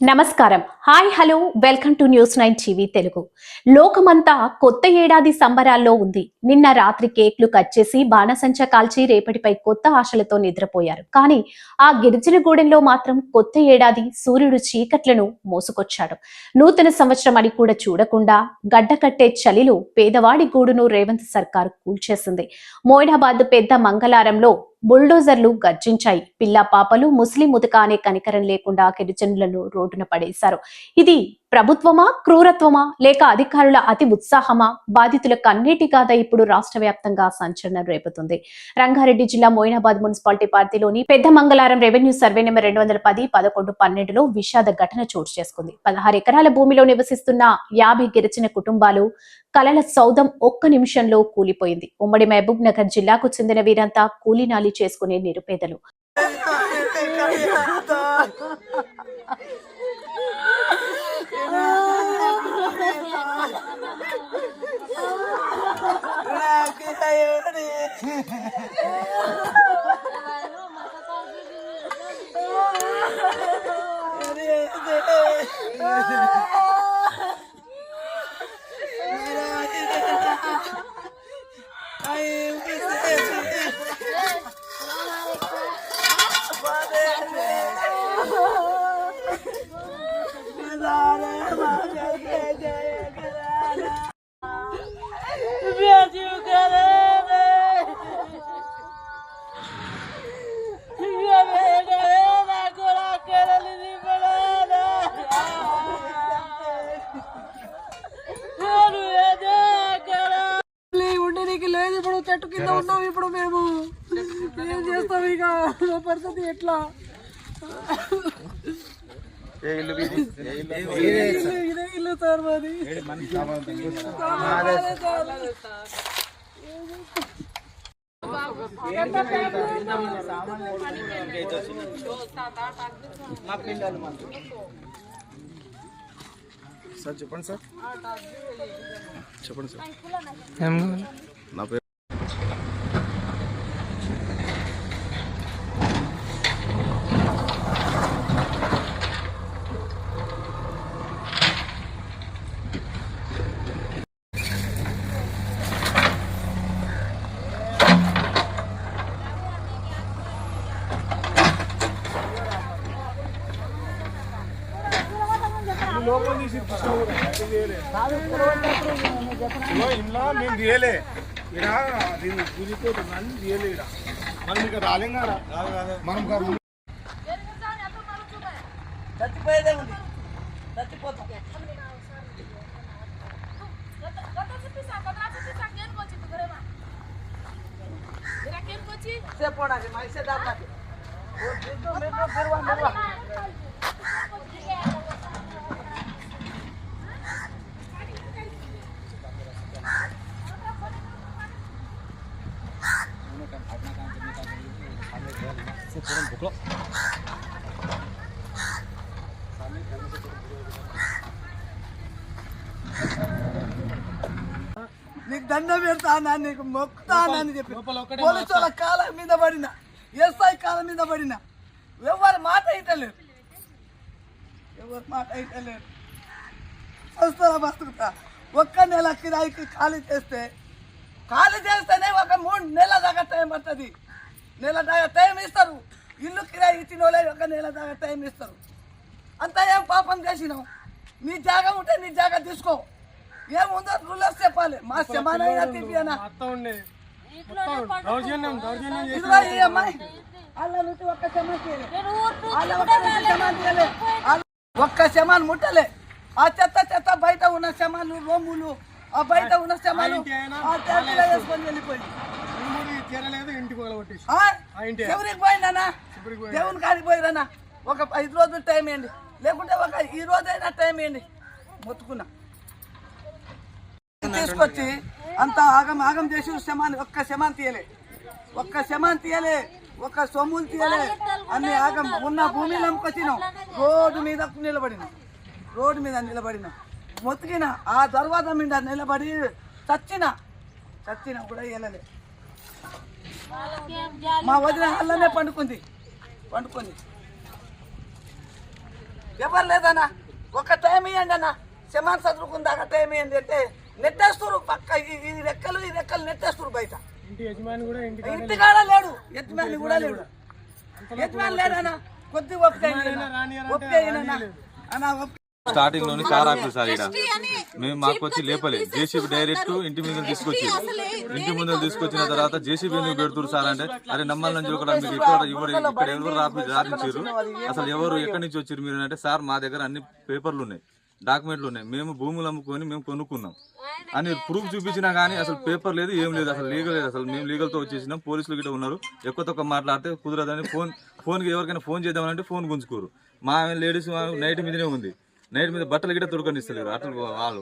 నమస్కారం. Hi hello welcome to news 9 TV Telugu. లోకమంతా కొత్త ఏడాది సంబరాల్లో ఉంది. నిన్న రాత్రి కేక్లు కట్ చేసి బాణసంచా కాల్చి రేపటిపై కొత్త ఆశలతో నిద్రపోయారు. కానీ ఆ గిరిజన గూడెంలో మాత్రం కొత్త ఏడాది సూర్యుడు చీకట్లను మోసుకొచ్చాడు. నూతన సంవత్సరం అని కూడా చూడకుండా గడ్డకట్టే చలిలో పేదవాడి గూడును రేవంత్ సర్కార్ కూల్చేసింది. మోయినాబాద్ పెద్ద మంగళారంలో బుల్డోజర్లు గర్జించాయి. పిల్లా పాపలు ముస్లిం ముతక అనే కనికరం లేకుండా గిరిజనులను రోడ్డున పడేశారు. ఇది ప్రభుత్వమా, క్రూరత్వమా, లేక అధికారుల అతి ఉత్సాహమా? బాధితుల కన్నీటి గాథ ఇప్పుడు రాష్ట్ర వ్యాప్తంగా సంచలనం రేపుతుంది. రంగారెడ్డి జిల్లా మోయినాబాద్ మున్సిపాలిటీ పరిధిలోని పెద్ద మంగళారం రెవెన్యూ సర్వే నెంబర్ 210, 11, 12లో విషాద ఘటన చోటు చేసుకుంది. 16 ఎకరాల భూమిలో నివసిస్తున్న 50 గిరిజన కుటుంబాలు కలల సౌధం ఒక్క నిమిషంలో కూలిపోయింది. ఉమ్మడి మహబూబ్ నగర్ జిల్లాకు చెందిన వీరంతా కూలీనాలి చేసుకునే నిరుపేదలు. లేదు ఇప్పుడు చెట్టు కింద ఉన్నాం. ఇప్పుడు మేము ఏం చేస్తాం? ఇక పరిస్థితి ఎట్లా? ఇదే ఇల్లు సార్ మాది. సార్ చెప్పండి సార్. చెప్పండి సార్. నా పేరు ఇంట్లో మేము తీయలే. ఇక్కడ దీన్ని కూలిపోతుందని తీయలే. ఇక్కడ మనం ఇక్కడ రాలేం కదా. మనం చచ్చిపోయేదే ఉంది. చచ్చిపోతాం. చెప్పండి మైసే దాకా నీకు దండం పెడతానా, నీకు మొక్కుతానా అని చెప్పి పోలీసు వాళ్ళ కాలం మీద పడిన, ఎస్ఐ కాలం మీద పడిన, ఎవరి మాట ఇట్టలేరు. ఎవరి మాట ఇట్టలేరు. వస్తారా బతుకుతా. ఒక్క నెల కిరాయికి ఖాళీ చేస్తేనే ఒక 3 నెలల దాకా టైం పడుతుంది. నెల దాకా టైం ఇస్తారు. ఇల్లు కిరాయి ఇచ్చిన వాళ్ళే 1 నెల దాకా టైం ఇస్తారు. అంతా ఏం పాపం చేసినావు? నీ జాగా ఉంటే నీ జాగా తీసుకో. ఏముందో రూలర్స్ చెప్పాలి. మా శమానైనా తిరిగినా ఒక్క శమాన్ ముట్టలే. ఆ చెత్త బయట ఉన్న శమాలు, రొమ్ములు, ఆ బయట ఉన్న శమాలు వేసుకొని వెళ్ళిపోయింది. ఎవరికి పోయిందన్నా? దేవుని కాడికి పోయిరన్నా. ఒక 5 రోజులు టైం వేయండి, లేకుంటే ఈ రోజైనా టైం వేయండి. మొత్తుకున్నా తీసుకొచ్చి అంత ఆగం చేసి ఒక్క శమాన్ తీయలే, ఒక్క సొమ్ములు తీయలే. అన్ని ఆగం ఉన్న భూమిలో అమ్ముకొచ్చినాం. రోడ్డు మీద నిలబడినా మొత్తికిన ఆ దర్వాజా మీద నిలబడి చచ్చినా కూడా వెళ్ళలే. మా వదిన అల్లనే పండుకుంది. ఎవరు లేదన్నా ఒక టైం ఇవ్వండి అన్న సమాన్ చదువుకుందాక టైం ఇవ్వండి అంటే నెట్టేస్తారు పక్క ఈ రెక్కలు నెట్టేస్తారు బయట ఇంటికాడ లేడు యజమాని కూడా లేడు యజమాని లేడన్నా కొద్దిగా ఒప్పితే అన్న స్టార్టింగ్ లోని కార్ ఆపి సార్ ఇక్కడ మేము మాకు వచ్చి లేపలే జేసీబీ డైరెక్ట్ ఇంటి మీద తీసుకొచ్చి ఇంటి ముందు తీసుకొచ్చిన తర్వాత జేసీబీ ఎందుకు పెడుతున్నారు సార్ అంటే అరే నమ్మాలని చూడడం మీకు ఇక్కడ ఎవరు రాపించారు అసలు ఎవరు ఎక్కడి నుంచి వచ్చారు మీరు అంటే సార్ మా దగ్గర అన్ని పేపర్లు ఉన్నాయి డాక్యుమెంట్లు ఉన్నాయి మేము భూములు అమ్ముకొని మేము కొనుక్కున్నాం అని ప్రూఫ్ చూపించినా కానీ అసలు పేపర్ లేదు ఏం లేదు అసలు లీగల్ లేదు అసలు మేము లీగల్తో వచ్చేసినాం పోలీసులు గిట్ట ఉన్నారు ఎక్కువ తక్కువ మాట్లాడితే కుదరదని ఫోన్కి ఎవరికైనా ఫోన్ చేద్దామంటే ఫోన్ గుంజుకోరు మా లేడీస్ నైట్ మీదనే ఉంది నైట్ మీద బట్టలు గిట్ట తొడకనిస్తలేరు అట్లా వాళ్ళు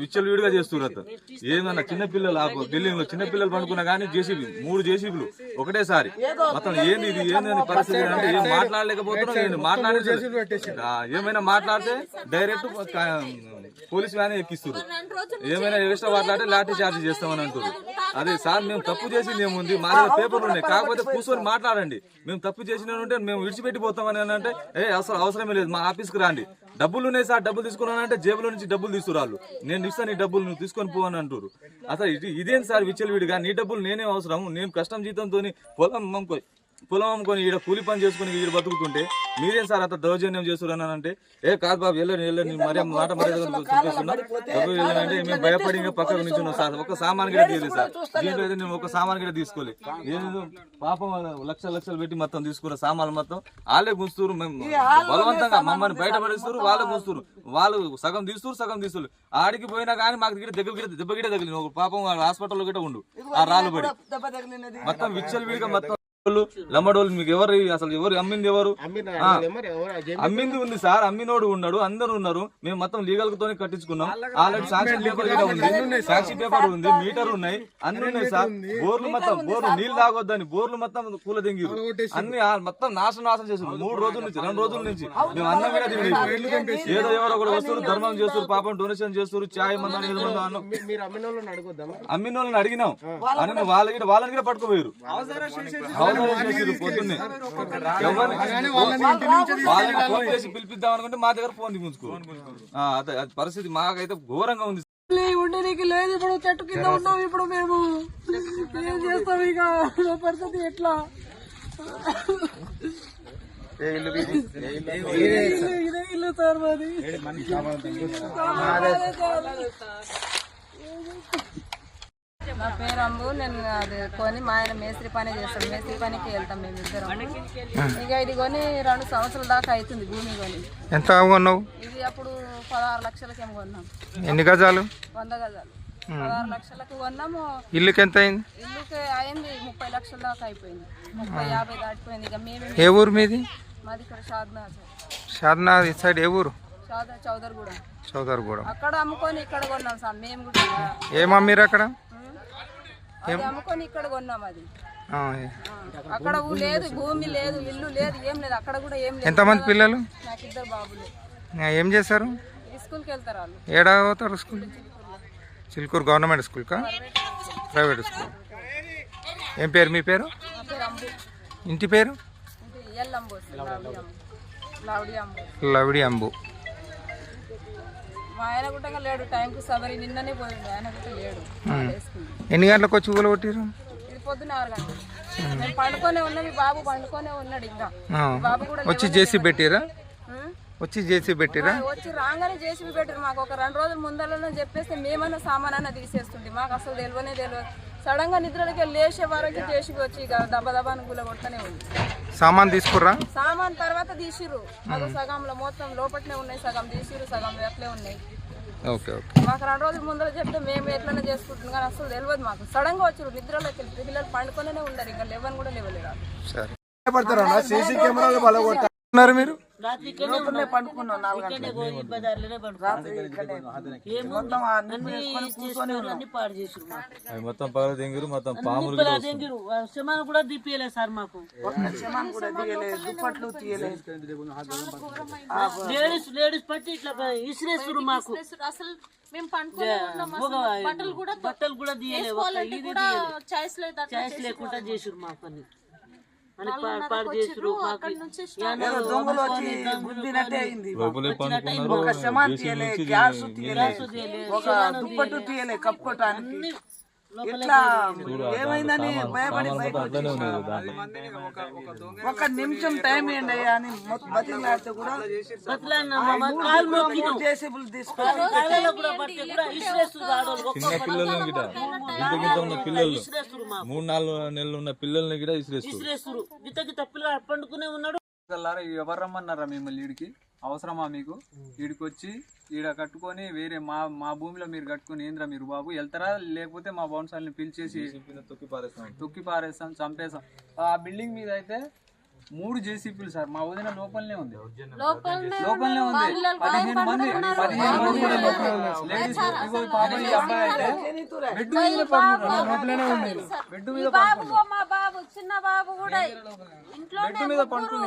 విచ్చలు వీడిగా చేస్తున్నారు అతను ఏమన్నా చిన్నపిల్లలు బిల్డింగ్ లో చిన్నపిల్లలు పండుకున్నా కానీ జేసీబీ 3 జేసీబీలు ఒకటేసారి మొత్తం ఏంది ఇది ఏంది పరిస్థితి అంటే ఏం మాట్లాడలేకపోతున్నాం ఏమైనా మాట్లాడితే డైరెక్ట్ పోలీస్ వ్యాన్ ఎక్కిస్తారు ఏమైనా ఎక్స్ట్రా మాట్లాడితే లాఠీ చార్జ్ చేస్తామని అంటారు అదే సార్ మేము తప్పు చేసింది ఏముంది మా దగ్గర పేపర్లు ఉన్నాయి కాకపోతే కూర్చొని మాట్లాడండి మేము తప్పు చేసిన ఉంటే మేము విడిచిపెట్టిపోతామని అంటే అవసరమే లేదు మా ఆఫీస్కి రండి డబ్బులు ఉన్నాయి సార్ డబ్బులు తీసుకున్నానంటే జేబులో నుంచి డబ్బులు తీసుకురాళ్ళు నేను ఇస్తాను నీ డబ్బులు నువ్వు తీసుకొని పోవని అంటారు అసలు ఇదేంటి సార్ విచ్చలవిడిగా నీ డబ్బులు నేనే అవసరం నేను కష్టం జీతంతో పొలం అమ్ముకొని ఈడ కూలి పని చేసుకుని ఈడ బతుకుతుంటే మీరేం సార్ అంత దౌర్జన్యం చేస్తున్నారు అంటే ఏ కాదు బాబు వెళ్ళండి మరి మాట అంటే మేము భయపడి ఇంకా పక్కకు నుంచి సార్ ఒక సామాన్ కూడా తీయలేదు సార్ దీంట్లో అయితే నేను ఒక సామాన్ కూడా తీసుకోలేదు ఏదో పాపం లక్షలు పెట్టి మొత్తం తీసుకున్న సామాన్లు మొత్తం వాళ్ళే గుంచుతారు మేము బలవంతంగా మమ్మల్ని బయటపడిస్తారు వాళ్ళే గుంచుతారు వాళ్ళు సగం తీస్తారు ఆడికి పోయినా కానీ మాకు దెబ్బ గిట్ట తగిలింది ఒక పాపం హాస్పిటల్లో గిట్ట ఉండు ఆ రాళ్ళు పడి మొత్తం విచ్చలు వీడిగా మొత్తం లమ్మడోళ్ళు మీకు ఎవరు అమ్మింది ఎవరు అమ్మింది ఉంది సార్ అమ్మినోడు ఉన్నాడు అందరు ఉన్నారు మేము మొత్తం లీగల్ తోనే కట్టించుకున్నాం ఆల్రెడీ సాక్షి పేపర్ కూడా ఉంది సాక్షి పేపర్ ఉంది మీటర్ ఉన్నాయి అన్ని ఉన్నాయి సార్ బోర్లు నీళ్ళు తాగొద్దని బోర్లు మొత్తం కూల దింగిరు అన్ని మొత్తం నాశనం చేస్తారు 2 రోజుల నుంచి మేము అన్నం కూడా తినలేదు ఏదో ఎవరో ఒకరు వస్తారు ధర్మం చేస్తారు పాపం డొనేషన్ చేస్తారు చాయ్ మంది అమ్మినోళ్ళని అడిగినాం అని వాళ్ళని కూడా పట్టుకుపోయారు పొద్దున్నే పిలిపిద్దాం అనుకుంటే మా దగ్గర ఫోన్ దిగుంచుకో అదే పరిస్థితి మాకైతే ఘోరంగా ఉంది ఉండడానికి లేదు ఇప్పుడు చెట్టు కింద ఉన్నాం ఇప్పుడు మేము ఏం చేస్తాం ఇక పరిస్థితి ఎట్లా ఇల్లు సార్ మాది నా పేరు అంబు నేను అది కొని మా ఆయన మేస్త్రి పని చేస్తాడు మేస్త్రి పనికి వెళ్తాం మేము ఇద్దరం ఇక ఇది కొని 2 సంవత్సరాల దాకా అవుతుంది భూమి కొని ఎంత కొన్నావు ఇది అప్పుడు 16 లక్షలకేమో కొన్నాం ఎన్ని గజాలు 100 గజాలు 16 లక్షలకు కొన్నాము ఇల్లుకి ఎంత అయింది ఇల్లుకి అయింది 30 లక్షల దాకా అయిపోయింది 30-50 దాటిపోయింది ఇక మేము ఏ ఊరు మీది మాది ఇక్కడ షాద్నాథ్ ఇటు సైడ్ ఏ ఊరు చౌదరిగూడ అక్కడ అమ్ముకొని ఇక్కడ కొన్నాం సార్ మేము కూడా ఏమమ్మిరు అక్కడ అది అమ్ముకొని ఇక్కడ కొన్నాం అది అక్కడ లేదు భూమి లేదు ఇల్లు లేదు ఏం లేదు అక్కడ కూడా ఏం లేదు ఎంతమంది పిల్లలు నాకు 2 బాబులు ఏం చేస్తారు స్కూల్కి వెళ్తారు వాళ్ళు ఏడా పోతారు స్కూల్ చిలుకూరు గవర్నమెంట్ స్కూల్ కా ప్రైవేట్ స్కూల్ ఏం పేరు మీ పేరు ఇంటి పేరు లవిడి అంబు మా ఆయన కూడా లేడు టైంకి సబరి నిన్ననే పోయింది ఆయన కూడా లేడు ఎన్ని గంటలకు వచ్చి ఊళ్ళో కొట్టిరు ఇది పొద్దున్న 6 గంటలు నేను పండుకొనే ఉన్నా మీ బాబు పండుకొనే ఉన్నాడు ఇంకా బాబు కూడా వచ్చి జేసీ పెట్టిరా వచ్చి రాగానే జేసీబీ పెట్టారు మాకు ఒక 2 రోజుల ముందరలో చెప్పేస్తే మేమన్నా సామాన్ తీసేస్తుండే మాకు అసలు తెలియదు సడన్ గా నిద్రలకి లేచే వరకు జేసీబీ వచ్చి దెబ్బ గుల కొట్టనే ఉంది సామాన్ తీసుకుర్రా సామాన్ తర్వాత తీసిర్రు అది సగంలో మొత్తం లోపట్నే ఉన్నాయి సగం తీసిర్రు సగం అట్లే ఉన్నాయి మాకు 2 రోజుల ముందర చెప్తే మేము ఎట్లనే చేసుకుంటున్నాం కానీ అసలు తెలియదు మాకు సడన్ గా వచ్చారు నిద్రలోకి పిల్లలు పండుకొనే ఉండరు ఇంకా లేవని కూడా లేవలేరు మీరు పండుకున్నాం మొత్తం పగల దింగిరు మొత్తం పాములు కూడా దిప్పియలేదు సార్ మాకు దుప్పట్లు తీయలేదు లేడీస్ పట్టి ఇట్లా ఇసిరేస్తారు మాకు అసలు మేము బట్టలు కూడా తీయలేదు చాయిస్ లేకుండా చేసారు మాకు అని అని పాడు చేసిరు మాకు ఏదో దొంగలు వచ్చి గుద్దినట్టే అయింది. లోపలే పండుకున్నారు. ఒక శమాన్ తీయలే, గ్యాస్ తీయలే, తీయలే, ఒక దుప్పట్టు తీయలే కప్పుకోవటానికి. ఇట్లా ఏమైందని భయపడి అట్లనే ఉన్నది దాంట్లో. ఒక నిమిషం టైం ఏంటి అయ్యా అని బతిలాడితే కూడా కాలు మొక్కినాం. జేసీబులు తీసుకొని కాళ్ళలో కూడా పడితే కూడా ఇసిరేస్తున్నారు ఆడోళ్ళు. చిన్న పిల్లల్ని గిట ఇంత ఉన్న పిల్లలు 3-4 నెలలు ఉన్న పిల్లల్ని గిట ఇసిరేస్తారు. ఇసిరేస్తున్నారు. గిత గిత పిల్లలు పండుకునే ఉన్నాడు. ఎవరు రమ్మన్నారా మిమ్మల్ని ఈడికి? అవసరమా మీకు? ఈడికి వచ్చి ఈడ కట్టుకొని వేరే మా భూమిలో మీరు కట్టుకొని ఏంద్రా మీరు బాబు వెళ్తారా? లేకపోతే మా బౌన్సర్ని పిలిచేసి తొక్కి పారేస్తాం, చంపేస్తాం. ఆ బిల్డింగ్ మీద అయితే 3 జేసీపీలు సార్. మా వదిన లోపలనే ఉంది, లోపలనే ఉంది. 15 మంది కూడా లోపలే ఉన్నారు. లేడీస్ ఇగో పాప ఈ అబ్బాయి అయితే బెడ్ మీద పడుకున్నాడు, లోపలనే ఉంది. బెడ్ మీద బెడ్ మీద పడుకుని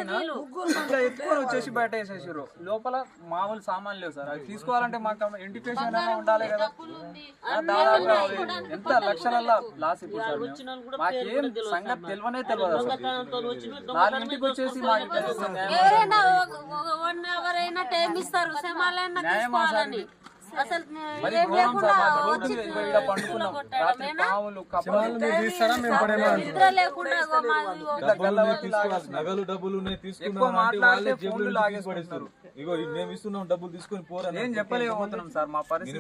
ఇట్లా ఎత్తుకొని వచ్చేసి బయట వేసేసారు. లోపల మామూలు సామాన్లు లేవు సార్. అవి తీసుకోవాలంటే మాకు ఇంటిపేషన్ అయినా ఉండాలి కదా. దాదాపు ఎంత లక్షల లాస్ ఇప్పుడు సార్. మాకేం సంగతి తెలియనే తెలియదు అసలు. 4 ఇంటికి వచ్చేసి మాకు ఎవరైనా టైం ఇస్తారు, సెమాలైనా తీసుకోవాలని. అసలు మరి ఘోరం సార్. మాకు రోడ్డు మీద ఇగో ఈడ పండుకున్నాం. రాత్రి పాములు కప్పలు నిద్ర లేకుండా నగలు డబ్బులు ఎక్కువ మాట్లాడితే ఫోన్లు లాగేసుకుంటారు. ఇగో మేము ఇస్తున్నాం డబ్బులు తీసుకొని పోరా. ఏం చెప్పలేకపోతున్నాం సార్. మా పరిస్థితి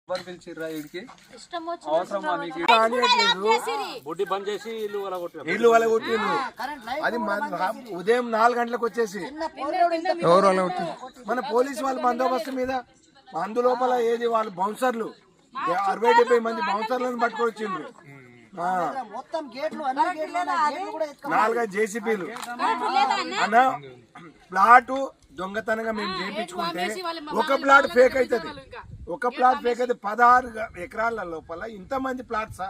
ఎవరు పిలిచిర్రా ఈడికి? అవసరమా మీకు? ఇల్లు వాళ్ళ కొట్టిండ్రు. అది ఉదయం 4 గంటలకు వచ్చేసి ఎవరు అలా వచ్చి మన పోలీసు వాళ్ళ బందోబస్తు మీద అందులోపల ఏది వాళ్ళు బౌన్సర్లు 60-70 మంది బౌన్సర్లను పట్టుకొని వచ్చిండ్రు. 4 జేసీపీలు అన్న. ప్లాటు దొంగతనంగా మేము చేయించుకుంటే ఒక ప్లాట్ ఫేక్ అవుతుంది. ఒక ప్లాట్ ఫేక్ అయితే 16 ఎకరాల లోపల ఇంతమంది ప్లాట్సా?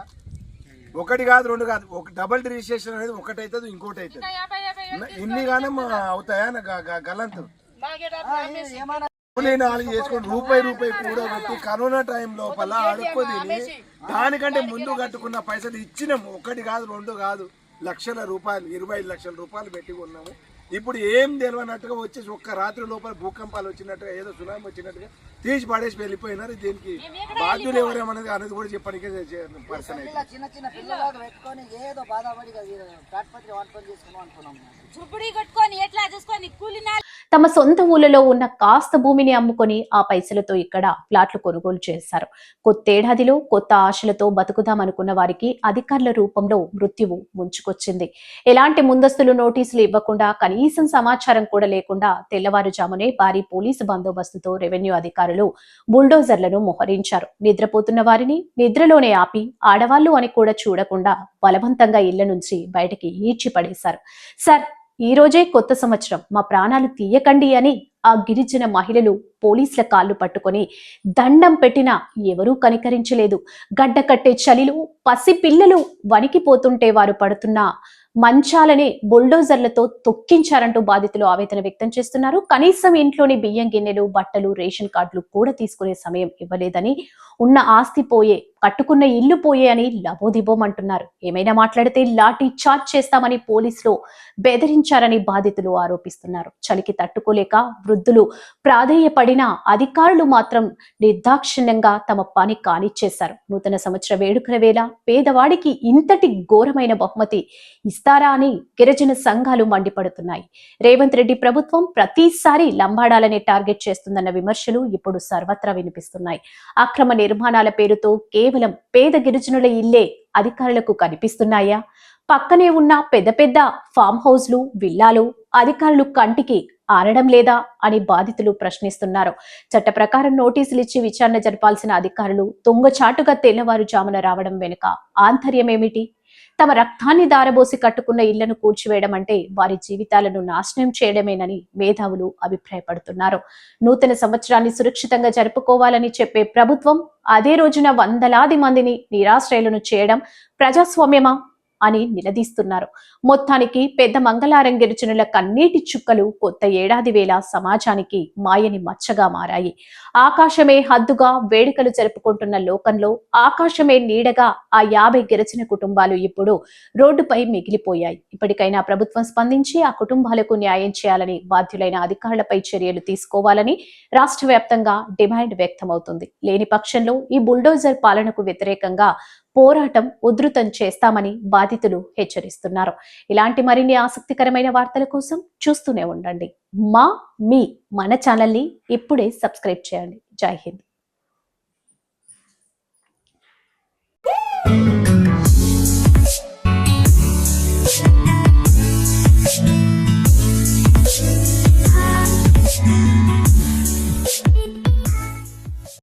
ఒకటి కాదు, 2 కాదు, ఒక డబుల్ రిజిస్ట్రేషన్ అనేది ఒకటి అవుతుంది, ఇంకోటి అవుతుంది. ఇన్ని గానం అవుతాయా గలంతు? చేసుకొని రూపాయి కూడా పెట్టి కరోనా టైం లోపల అడుక్కు తిని దానికంటే ముందు కట్టుకున్న పైసలు ఇచ్చినాము. 1 కాదు, 2 కాదు, లక్షల రూపాయలు, 25 లక్షల రూపాయలు పెట్టి కొన్నాము. ఇప్పుడు ఏం తెలియనట్టుగా వచ్చేసి ఒక్క రాత్రి లోపల భూకంపాలు వచ్చినట్టుగా ఏదో సునామీ వచ్చినట్టుగా తీసి పడేసి వెళ్ళిపోయినారు. దీనికి బాధ్యులు ఎవరేమనేది అనేది కూడా చెప్పడానికి పర్సన్ అయితే చిన్న చిన్న పిల్లలకు పెట్టుకొని ఏదో బాధపడి తాటిపత్రి వంటలు చేసుకున్నాం అనుకున్నాం. చుప్పుడు కట్టుకొని ఎట్లా చూసుకొని కూలినా తమ సొంత ఊళ్ళలో ఉన్న కాస్త భూమిని అమ్ముకొని ఆ పైసలతో ఇక్కడ ప్లాట్లు కొనుగోలు చేశారు. కొత్తేడాదిలో కొత్త ఆశలతో బతుకుదామనుకున్న వారికి అధికారుల రూపంలో మృత్యువు ముంచుకొచ్చింది. ఎలాంటి ముందస్తులు నోటీసులు ఇవ్వకుండా, కనీసం సమాచారం కూడా లేకుండా తెల్లవారుజామునే భారీ పోలీసు బందోబస్తుతో రెవెన్యూ అధికారులు బుల్డోజర్లను మోహరించారు. నిద్రపోతున్న వారిని నిద్రలోనే ఆపి ఆడవాళ్లు అని కూడా చూడకుండా బలవంతంగా ఇళ్ల నుంచి బయటకి ఈడ్చి పడేశారు. సార్, ఈ రోజే కొత్త సంవత్సరం, మా ప్రాణాలు తీయకండి అని ఆ గిరిజన మహిళలు పోలీసుల కాళ్ళు పట్టుకొని దండం పెట్టినా ఎవరూ కనికరించలేదు. గడ్డ కట్టే చలిలో పసి పిల్లలు వణికిపోతుంటే వారు పడుతున్న మంచాలని బుల్డోజర్లతో తొక్కించారంటూ బాధితులు ఆవేదన వ్యక్తం చేస్తున్నారు. కనీసం ఇంట్లోని బియ్యం గిన్నెలు, బట్టలు, రేషన్ కార్డులు కూడా తీసుకునే సమయం ఇవ్వలేదని, ఉన్న ఆస్తి పోయే, కట్టుకున్న ఇల్లు పోయే అని లబోదిబోమంటున్నారు. ఏమైనా మాట్లాడితే లాఠీ చార్జ్ చేస్తామని పోలీసులు బెదిరించారని బాధితులు ఆరోపిస్తున్నారు. చలికి తట్టుకోలేక వృద్ధులు ప్రాధేయపడినా అధికారులు మాత్రం నిర్దాక్షిణ్యంగా తమ పని కానిచ్చేశారు. నూతన సంవత్సర వేడుకల వేళ పేదవాడికి ఇంతటి ఘోరమైన బహుమతి ఇస్తారా అని గిరిజన సంఘాలు మండిపడుతున్నాయి. రేవంత్ రెడ్డి ప్రభుత్వం ప్రతిసారి లంబాడాలనే టార్గెట్ చేస్తుందన్న విమర్శలు ఇప్పుడు సర్వత్రా వినిపిస్తున్నాయి. అక్రమ నిర్మాణాల పేరుతో కేవలం పేద గిరిజనుల ఇల్లే అధికారులకు కనిపిస్తున్నాయా? పక్కనే ఉన్న పెద్ద పెద్ద ఫామ్ హౌస్లు, విల్లాలు అధికారులు కంటికి ఆరడం లేదా అని బాధితులు ప్రశ్నిస్తున్నారు. చట్ట ప్రకారం నోటీసులు ఇచ్చి విచారణ జరపాల్సిన అధికారులు దొంగచాటుగా తెల్లవారుజామున రావడం వెనుక ఆంతర్యమేమిటి? తమ రక్తాన్ని దారబోసి కట్టుకున్న ఇళ్లను కూల్చివేయడం అంటే వారి జీవితాలను నాశనం చేయడమేనని మేధావులు అభిప్రాయపడుతున్నారు. నూతన సంవత్సరాన్ని సురక్షితంగా జరుపుకోవాలని చెప్పే ప్రభుత్వం అదే రోజున వందలాది మందిని నిరాశ్రయులను చేయడం ప్రజాస్వామ్యమా? అని నిలదీస్తున్నారు. మొత్తానికి పెద్ద మంగళారం గిరిజనుల కన్నీటి చుక్కలు కొత్త ఏడాది వేళ సమాజానికి మాయని మచ్చగా మారాయి. ఆకాశమే హద్దుగా వేడుకలు జరుపుకుంటున్న లోకంలో ఆకాశమే నీడగా ఆ 50 గిరిజన కుటుంబాలు ఇప్పుడు రోడ్డుపై మిగిలిపోయాయి. ఇప్పటికైనా ప్రభుత్వం స్పందించి ఆ కుటుంబాలకు న్యాయం చేయాలని, బాధ్యులైన అధికారులపై చర్యలు తీసుకోవాలని రాష్ట్ర వ్యాప్తంగా డిమాండ్ వ్యక్తమవుతుంది. లేని పక్షంలో ఈ బుల్డోజర్ పాలనకు వ్యతిరేకంగా పోరాటం ఉధృతం చేస్తామని బాధితులు హెచ్చరిస్తున్నారు. ఇలాంటి మరిన్ని ఆసక్తికరమైన వార్తల కోసం చూస్తూనే ఉండండి. మన ఛానల్ని ఇప్పుడే సబ్స్క్రైబ్ చేయండి. జై హింద్.